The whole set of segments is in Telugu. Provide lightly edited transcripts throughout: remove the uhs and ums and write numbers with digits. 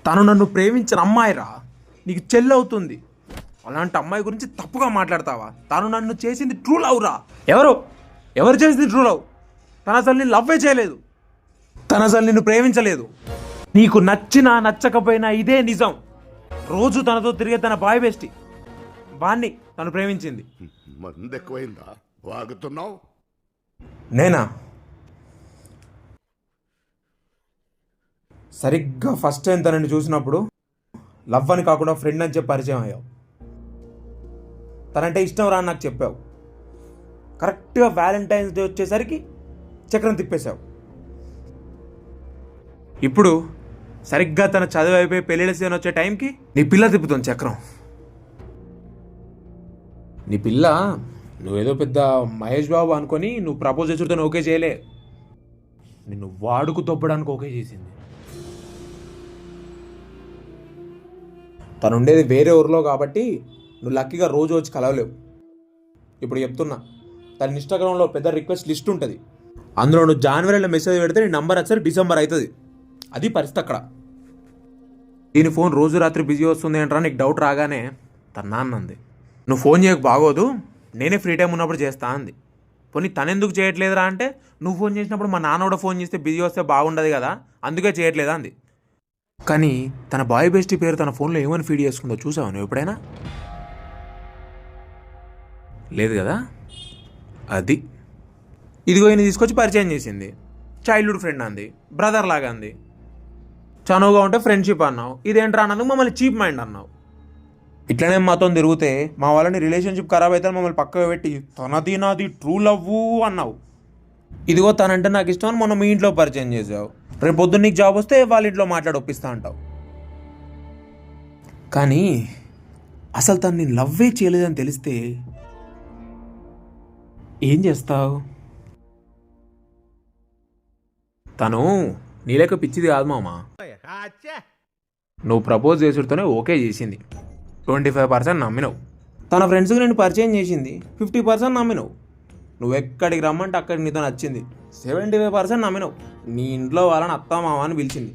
తను నన్ను ప్రేమించిన అమ్మాయిరా, నీకు చెల్లవుతుంది. అలాంటి అమ్మాయి గురించి తప్పుగా మాట్లాడతావా? తను నన్ను చేసింది ట్రూ లవ్ రా. ఎవరు చేసింది ట్రూ లవ్? తను అసలు నేను లవ్వే చేయలేదు. తను అసలు నిన్ను ప్రేమించలేదు. నీకు నచ్చినా నచ్చకపోయినా ఇదే నిజం. రోజు తనతో తిరిగే తన బాయ్ బెస్టీ వాణ్ణి తను ప్రేమించింది. మంది ఎక్కువైందా వాగుతున్నావు? నేనా? సరిగ్గా ఫస్ట్ టైం తనని చూసినప్పుడు లవ్ అని కాకుండా ఫ్రెండ్ అని చెప్పి పరిచయం అయ్యావు. తనంటే ఇష్టం రా అని నాకు చెప్పావు. కరెక్ట్గా వ్యాలంటైన్స్ డే వచ్చేసరికి చక్రం తిప్పేశావు. ఇప్పుడు సరిగ్గా తన చదువు అయిపోయి పెళ్ళిళ్ళ సీజన్ వచ్చే టైంకి నీ పిల్ల తిప్పుతుంది చక్రం. నీ పిల్ల నువ్వేదో పెద్ద మహేష్ బాబు అనుకొని నువ్వు ప్రపోజ్ చేసుడితో ఓకే చేయలే, నిన్ను వాడుకు తొప్పడానికి ఓకే చేసింది. తను ఉండేది వేరే ఊరిలో కాబట్టి నువ్వు లక్కీగా రోజు వచ్చి కలవలేవు. ఇప్పుడు చెప్తున్నా, తన ఇన్స్టాగ్రామ్లో పెద్ద రిక్వెస్ట్ లిస్ట్ ఉంటుంది. అందులో నువ్వు జనవరిలో మెసేజ్ పెడితే నీ నంబర్ వచ్చేసరికి డిసెంబర్ అవుతుంది. అది పరిస్థితి అక్కడ. దీని ఫోన్ రోజు రాత్రి బిజీ వస్తుంది అంటారా నీకు డౌట్ రాగానే తన నాన్న అంది, నువ్వు ఫోన్ చేయకు బాగోదు, నేనే ఫ్రీ టైం ఉన్నప్పుడు చేస్తా అంది. పోనీ తనెందుకు చేయట్లేదురా అంటే, నువ్వు ఫోన్ చేసినప్పుడు మా నాన్న కూడా ఫోన్ చేస్తే బిజీ వస్తే బాగుండదు కదా, అందుకే చేయట్లేదా అంది. కానీ తన బాయ్ బెస్టీ పేరు తన ఫోన్లో ఏమని ఫీడ్ చేసుకుందో చూసావా నువ్వు ఎప్పుడైనా? లేదు కదా. అది ఇదిగో ఈయన తీసుకొచ్చి పరిచయం చేసింది. చైల్డ్హుడ్ ఫ్రెండ్ అంది, బ్రదర్ లాగా అంది. చనువుగా ఉంటే ఫ్రెండ్షిప్ అన్నావు. ఇదేంట్రా అన్నందుకు మమ్మల్ని చీప్ మైండ్ అన్నావు. ఇట్లనే మాతో తిరిగితే మా వాళ్ళని రిలేషన్షిప్ ఖరాబ్ అయితే మమ్మల్ని పక్కకు పెట్టి తనది నాది ట్రూ లవ్ అన్నావు. ఇదిగో తనంటే నాకు ఇష్టం అని మొన్న మీ ఇంట్లో పరిచయం చేసావు. రేపు పొద్దున్న నీకు జాబ్ వస్తే వాళ్ళ ఇంట్లో మాట్లాడి ఒప్పిస్తా అంటావు. కానీ అసలు తను నేను లవ్వే చేయలేదని తెలిస్తే ఏం చేస్తావు? తను నీలేక పిచ్చిది కాదు మామా. నువ్వు ప్రపోజ్ చేసుడితోనే ఓకే చేసింది. 25% నమ్మినవు. తన ఫ్రెండ్స్కి నేను పరిచయం చేసింది. 50% నమ్మినవు. నువ్వు ఎక్కడికి రమ్మంటే అక్కడికి నీతో నచ్చింది. 75% నమ్మినవు. నీ ఇంట్లో వాళ్ళని అత్త మామ అని పిలిచింది.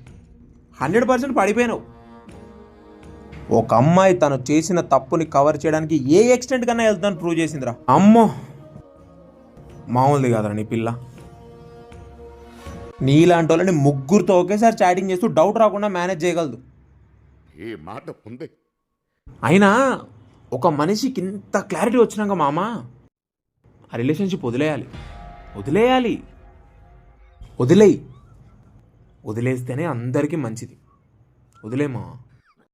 100% పడిపోయినావు. ఒక అమ్మాయి తను చేసిన తప్పుని కవర్ చేయడానికి ఏ ఎక్స్టెంట్ కన్నా వెళ్తాను ప్రూవ్ చేసిందిరా. అమ్మో, మామూలుది కాదురా నీ పిల్ల. నీలాంటి వాళ్ళని ముగ్గురితో ఒకేసారి చాటింగ్ చేస్తూ డౌట్ రాకుండా మేనేజ్ చేయగలదు. ఈ మాట ఉంది. అయినా ఒక మనిషికి ఇంత క్లారిటీ వచ్చినాక మామ ఆ రిలేషన్షిప్ వదిలేయి. వదిలేస్తేనే అందరికీ మంచిది. వదిలే మామ.